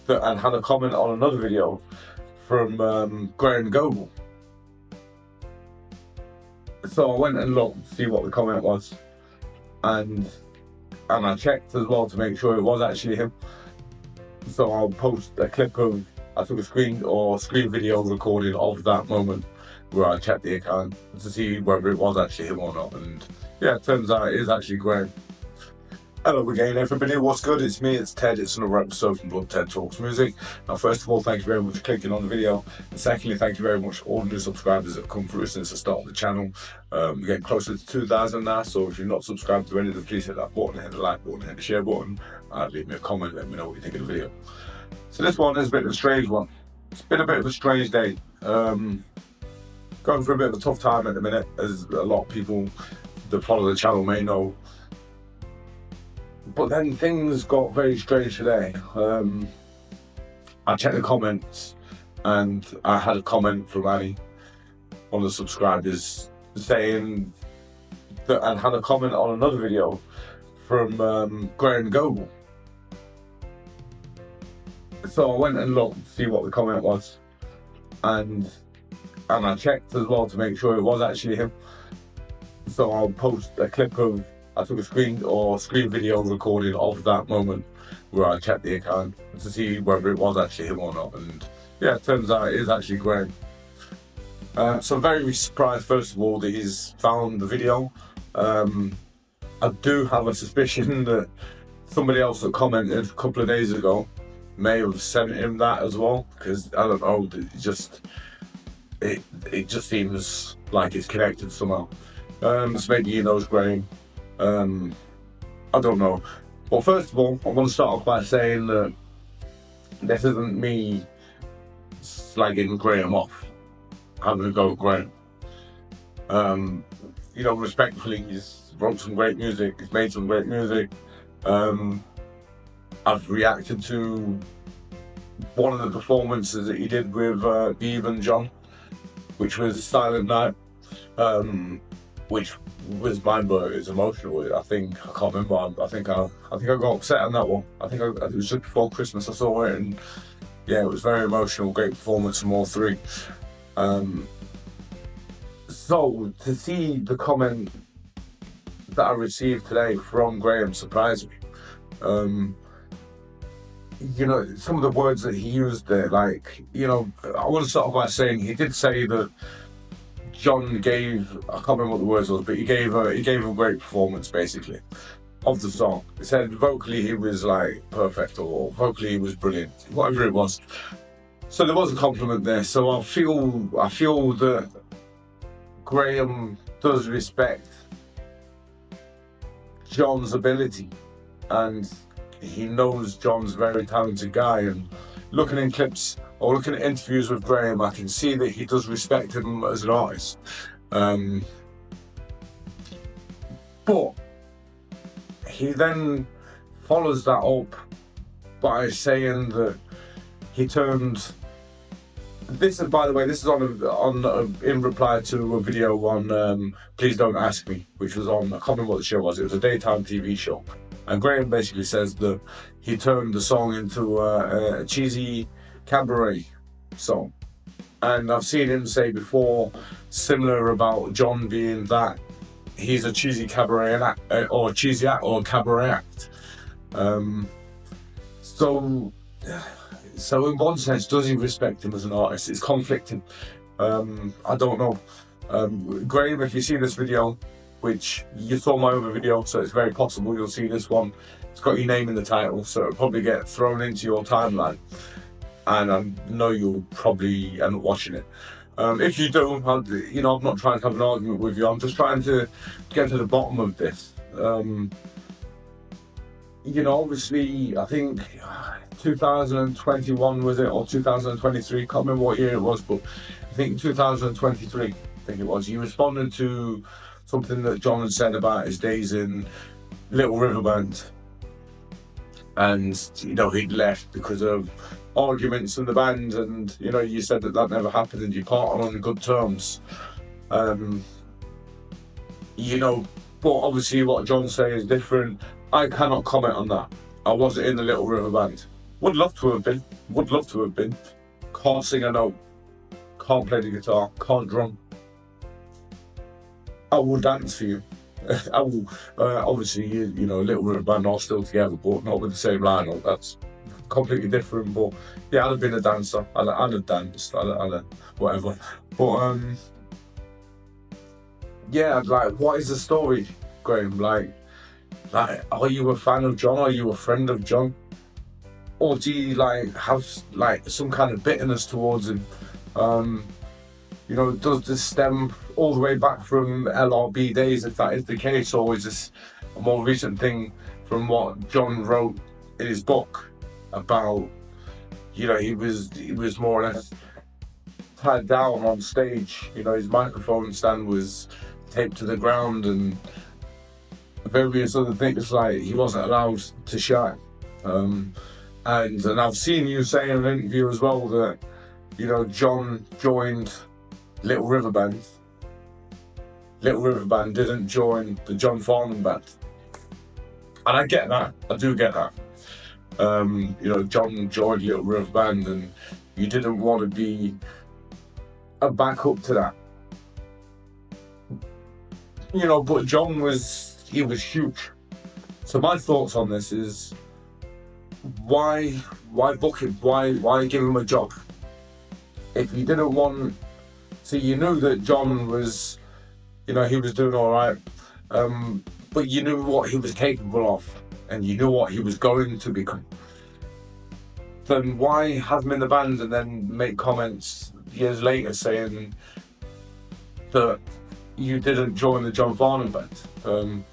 and had a comment on another video from Graeham Goble. So I went and looked to see what the comment was, and I checked as well to make sure it was actually him. So I'll post a clip of, I took a screen video recording of that moment where I checked the account to see whether it was actually him or not, and yeah, it turns out it is actually Graeham. Hello again everybody, what's good? It's me, it's Ted, it's another episode from Blood Ted Talks Music. Now first of all, thank you very much for clicking on the video, and secondly, thank you very much for all the new subscribers that have come through since the start of the channel. We're getting closer to 2,000 now, so if you're not subscribed to any of them, please hit that button, hit the like button, hit the share button, leave me a comment, let me know what you think of the video. So this one is a bit of a strange one. It's been a bit of a strange day. Going through a bit of a tough time at the minute, as a lot of people that follow the channel may know. But then things got very strange today. I checked the comments and I had a comment from Annie, one of the subscribers, saying that I'd had a comment on another video from Graeham Goble. So I went and looked to see what the comment was, and I checked as well to make sure it was actually him. So I'll post a clip of, I took a screen video recording of that moment where I checked the account to see whether it was actually him or not, and yeah, it turns out it is actually Graeham. So I'm very surprised, first of all, that he's found the video. I do have a suspicion that somebody else that commented a couple of days ago may have sent him that as well, because I don't know, it just seems like it's connected somehow. So maybe he knows Graeham. I don't know. Well, first of all, I want to start off by saying that this isn't me slagging Graeham off, having a go at Graeham. You know, respectfully, he's wrote some great music, he's made some great music. I've reacted to one of the performances that he did with Eve and John, which was Silent Night, which was mind-blowing. It's emotional. I can't remember. I think I got upset on that one. I think it was just before Christmas I saw it, and yeah, it was very emotional. Great performance from all three. So to see the comment that I received today from Graeham surprised me. You know, some of the words that he used there, like, you know, I want to start off by saying he did say that John gave, I can't remember what the words was, but he gave a great performance basically of the song. He said vocally he was like perfect, or vocally he was brilliant, whatever it was. So there was a compliment there. So I feel that Graeham does respect John's ability, and he knows John's a very talented guy, and looking in clips or looking at interviews with Graeham, I can see that he does respect him as an artist. But he then follows that up by saying that he turned, this is, by the way, this is in reply to a video on Please Don't Ask Me, which was on, I can't remember what the show was, it was a daytime TV show. And Graeham basically says that he turned the song into a cheesy cabaret song. And I've seen him say before, similar about John being that he's a cheesy cabaret act, or cheesy act, or cabaret act. So in one sense, does he respect him as an artist? It's conflicting. I don't know. Graeham, if you see this video, which you saw my other video, so it's very possible you'll see this one. It's got your name in the title, so it'll probably get thrown into your timeline, and I know you'll probably end up watching it. If you do, you know, I'm not trying to have an argument with you, I'm just trying to get to the bottom of this. You know, obviously, I think 2021 was it, or 2023, can't remember what year it was, but I think 2023, I think it was, you responded to something that John had said about his days in Little River Band, and you know, he'd left because of arguments in the band, and you know, you said that never happened and you parted on good terms. You know, but obviously what John's saying is different. I cannot comment on that. I wasn't in the Little River Band. Would love to have been, would love to have been. Can't sing a note, can't play the guitar, can't drum. I will dance for you. I will. Obviously, you know, Little River Band are still together, but not with the same lineup. That's completely different. But yeah, I'd have been a dancer. I'd have danced. I'd have whatever. But yeah, like, what is the story, Graeham? Like, are you a fan of John? Are you a friend of John? Or do you like have like some kind of bitterness towards him? You know, does this stem all the way back from LRB days, if that is the case, or is this a more recent thing from what John wrote in his book about, you know, he was more or less tied down on stage. You know, his microphone stand was taped to the ground and various other things, like he wasn't allowed to shine. And I've seen you say in an interview as well that, you know, John joined Little River Band. Little River Band didn't join the John Farnham Band. And I get that, I do get that. You know, John joined Little River Band and you didn't want to be a backup to that. You know, but John was huge. So my thoughts on this is, why book him? Why give him a job? If you didn't want, so you knew that John was, you know, he was doing all right, but you knew what he was capable of, and you knew what he was going to become. Then why have him in the band and then make comments years later saying that you didn't join the John Farnham Band?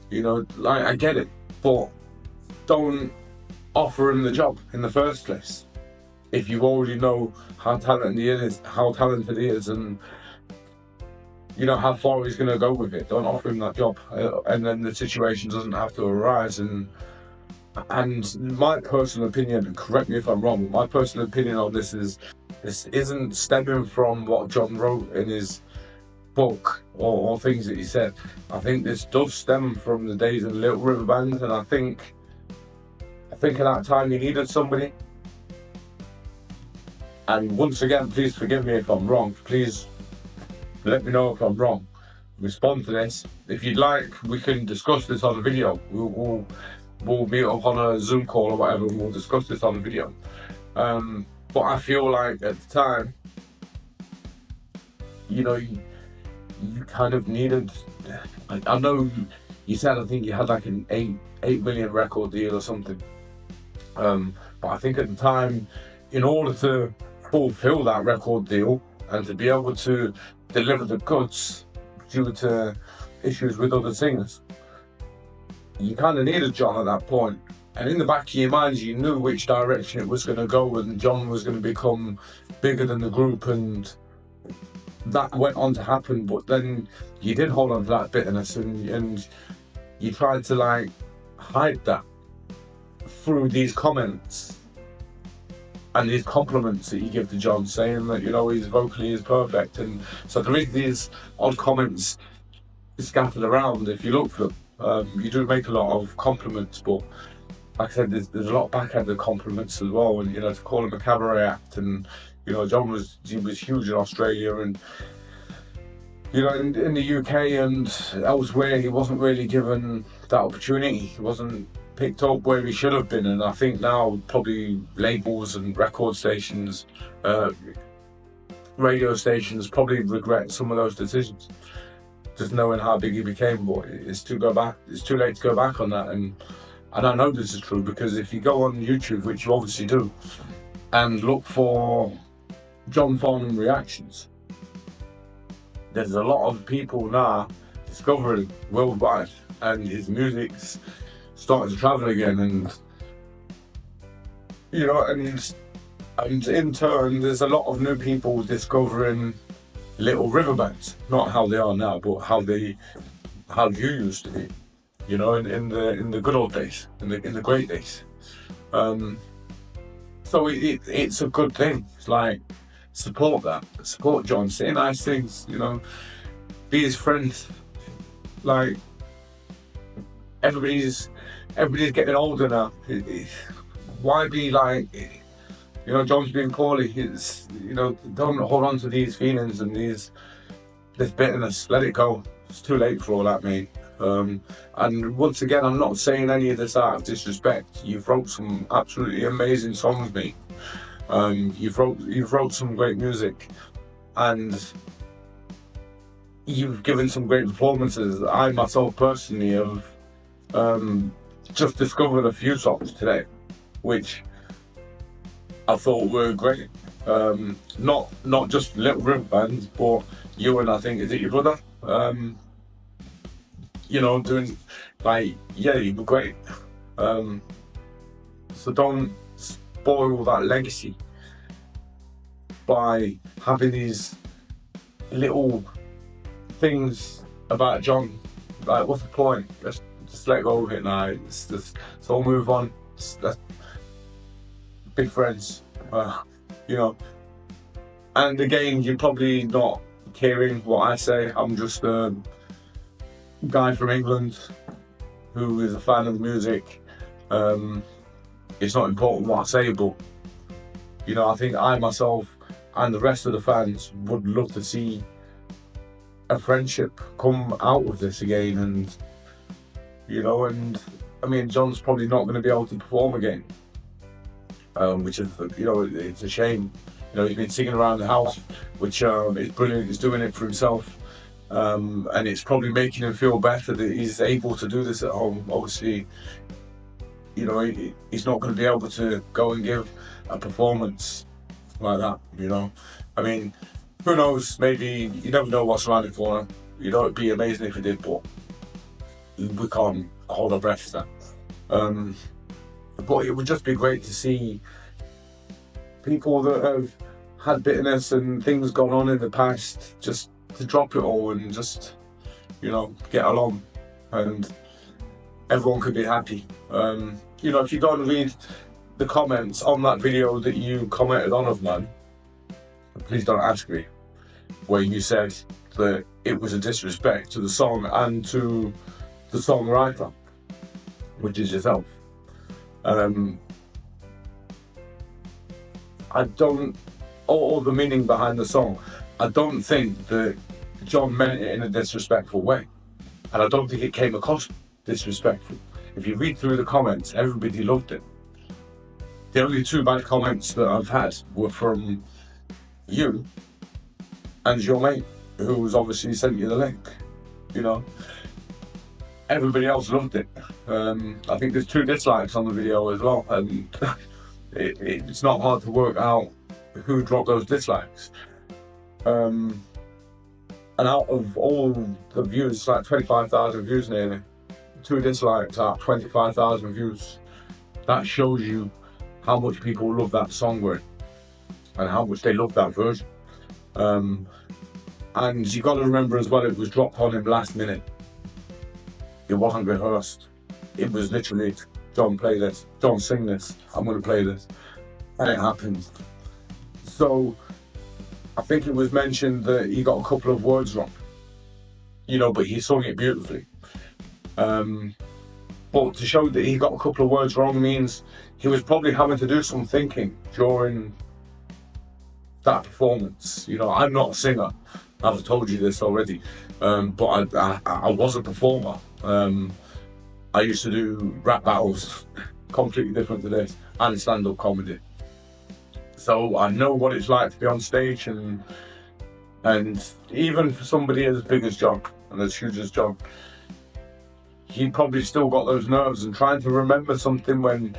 You know, like, I get it, but don't offer him the job in the first place if you already know how talented he is, and you know how far he's going to go with it. Don't offer him that job, and then the situation doesn't have to arise. And my personal opinion, and correct me if I'm wrong, my personal opinion on this is, this isn't stemming from what John wrote in his book or things that he said. I think this does stem from the days of Little River Band, and I think at that time you needed somebody. And once again, please forgive me if I'm wrong. Please let me know if I'm wrong. Respond to this. If you'd like, we can discuss this on a video. We'll meet up on a Zoom call or whatever, and we'll discuss this on a video. But I feel like at the time, you know, you kind of needed. I know you said, I think you had like an 8 million record deal or something. But I think at the time, in order to fulfill that record deal and to be able to deliver the goods due to issues with other singers, you kind of needed John at that point. And in the back of your mind, you knew which direction it was going to go, and John was going to become bigger than the group, and that went on to happen. But then you did hold on to that bitterness, and you tried to like hide that through these comments and these compliments that you give to John, saying that, you know, his vocally is perfect. And so there is these odd comments scattered around. If you look for them, you do make a lot of compliments, but like I said, there's a lot of backhanded compliments as well. And, you know, to call him a cabaret act, and, you know, John was huge in Australia, and, you know, in the UK and elsewhere, he wasn't really given that opportunity. He wasn't picked up where he should have been. And I think now probably labels and record stations, radio stations probably regret some of those decisions, just knowing how big he became. But it's too late to go back on that. And I know this is true, because if you go on YouTube, which you obviously do, and look for John Farnham reactions, there's a lot of people now discovering worldwide, and his music's starting to travel again, and, you know, and in turn, there's a lot of new people discovering Little River Band, not how they are now, but how you used to be, you know, in the good old days, in the great days. So it's a good thing. It's like, support John, say nice things, you know, be his friend. Like, everybody's getting older now. Why be like, You know, John's been poorly. It's, you know, don't hold on to these feelings and this bitterness. Let it go. It's too late for all that, mate. And once again, I'm not saying any of this out of disrespect. You've wrote some absolutely amazing songs, mate. You've wrote some great music, and you've given some great performances. I myself personally have just discovered a few songs today, which I thought were great. Not just little room bands, but you and I think, is it your brother? You know, doing like, yeah, you were great. So don't spoil that legacy by having these little things about John. Like, what's the point? Let's just let go of it now. Let's all move on. Let's be friends. You know. And again, you're probably not hearing what I say. I'm just a guy from England who is a fan of the music. It's not important what I say, but you know, I think I myself and the rest of the fans would love to see a friendship come out of this again. And you know, and I mean, John's probably not going to be able to perform again, which is, you know, it's a shame. You know, he's been singing around the house, which is brilliant. He's doing it for himself, and it's probably making him feel better that he's able to do this at home. Obviously, you know, he's not going to be able to go and give a performance like that. You know, I mean, who knows? Maybe you never know what's around the corner. You know, it'd be amazing if he did, but we can't hold our breath there. But it would just be great to see people that have had bitterness and things gone on in the past, just to drop it all and just, you know, get along, and everyone could be happy. You know, if you go and read the comments on that video that you commented on of mine, please don't ask me, where you said that it was a disrespect to the song and to the songwriter, which is yourself. I don't, or the meaning behind the song, I don't think that John meant it in a disrespectful way. And I don't think it came across disrespectful. If you read through the comments, everybody loved it. The only two bad comments that I've had were from you and your mate, who's obviously sent you the link. You know, everybody else loved it. I think there's 2 dislikes on the video as well, and it's not hard to work out who dropped those dislikes. And out of all the views, like 25,000 views nearly, 2 dislikes out of 25,000 views. That shows you how much people love that song word and how much they love that version. And you got to remember as well, it was dropped on him last minute. It wasn't rehearsed. It was literally, John, play this. John, sing this. I'm going to play this. And it happened. So I think it was mentioned that he got a couple of words wrong. You know, but he sung it beautifully. But to show that he got a couple of words wrong means he was probably having to do some thinking during that performance. You know, I'm not a singer. I've told you this already. But I was a performer. I used to do rap battles, completely different to this, and stand-up comedy. So I know what it's like to be on stage, and even for somebody as big as John and as huge as John, he probably still got those nerves and trying to remember something when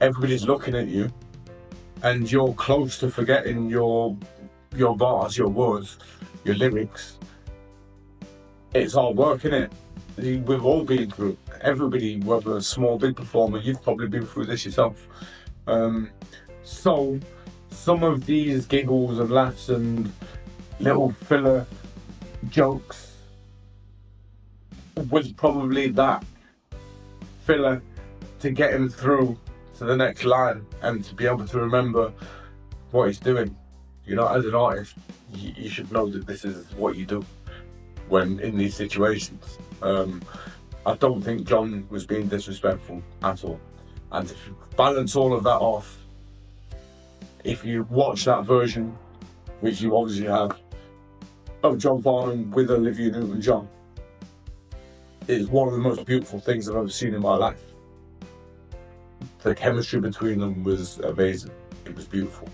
everybody's looking at you and you're close to forgetting your bars, your words, your lyrics. It's hard work, innit? We've all been through, everybody, whether a small, big performer, you've probably been through this yourself. So some of these giggles and laughs and little filler jokes was probably that filler to get him through to the next line and to be able to remember what he's doing. You know, as an artist, you should know that this is what you do when in these situations. I don't think John was being disrespectful at all. And to balance all of that off, if you watch that version, which you obviously have, of John Farnham with Olivia Newton-John, it's one of the most beautiful things I've ever seen in my life. The chemistry between them was amazing. It was beautiful.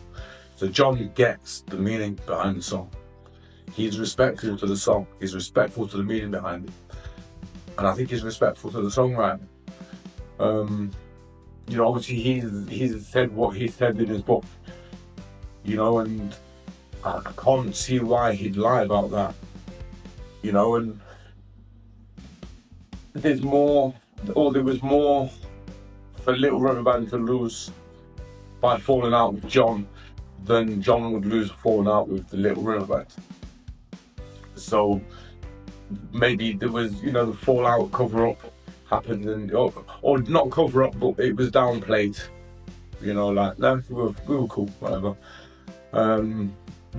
So John gets the meaning behind the song. He's respectful to the song. He's respectful to the meaning behind it. And I think he's respectful to the songwriter. You know, obviously he's said what he said in his book. You know, and I can't see why he'd lie about that. You know, and there was more for Little River Band to lose by falling out with John than John would lose falling out with the Little River Band. So maybe there was, you know, the fallout cover-up happened, and or not cover-up, but it was downplayed. You know, like, no, we were cool, whatever.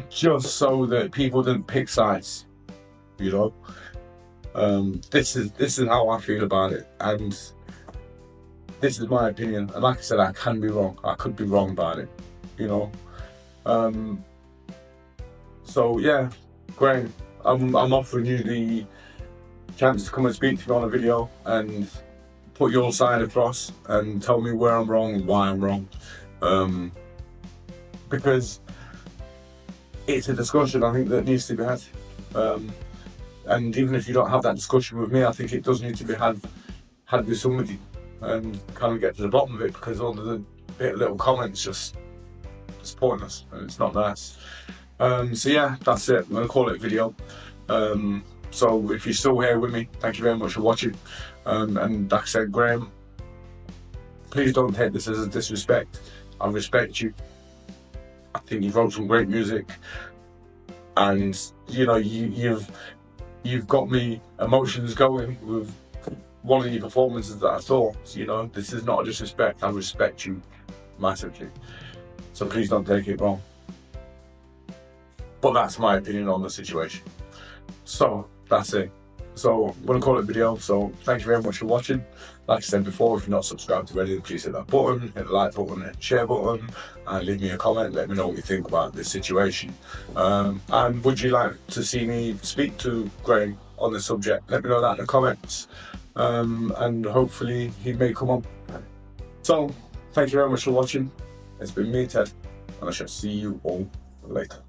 Just so that people didn't pick sides. You know, this is how I feel about it, and this is my opinion. And like I said, I can be wrong. I could be wrong about it. You know. So yeah, Graeham, I'm offering you the chance to come and speak to me on a video and put your side across and tell me where I'm wrong and why I'm wrong, because it's a discussion I think that needs to be had, and even if you don't have that discussion with me, I think it does need to be had with somebody and kind of get to the bottom of it, because all the little comments it's pointless and it's not nice. So yeah, that's it. I'm gonna call it a video. So if you're still here with me, thank you very much for watching. And like I said, Graeham, please don't take this as a disrespect. I respect you. I think you wrote some great music, and you know, you've got me emotions going with one of your performances that I saw. So, you know, this is not a disrespect. I respect you massively. So please don't take it wrong. But that's my opinion on the situation. So that's it. So I'm going to call it a video. So thank you very much for watching. Like I said before, if you're not subscribed already, please hit that button, hit the like button, hit the share button, and leave me a comment. Let me know what you think about this situation. And would you like to see me speak to Graeham on the subject? Let me know that in the comments. And hopefully he may come on. So thank you very much for watching. It's been me, Ted, and I shall see you all later.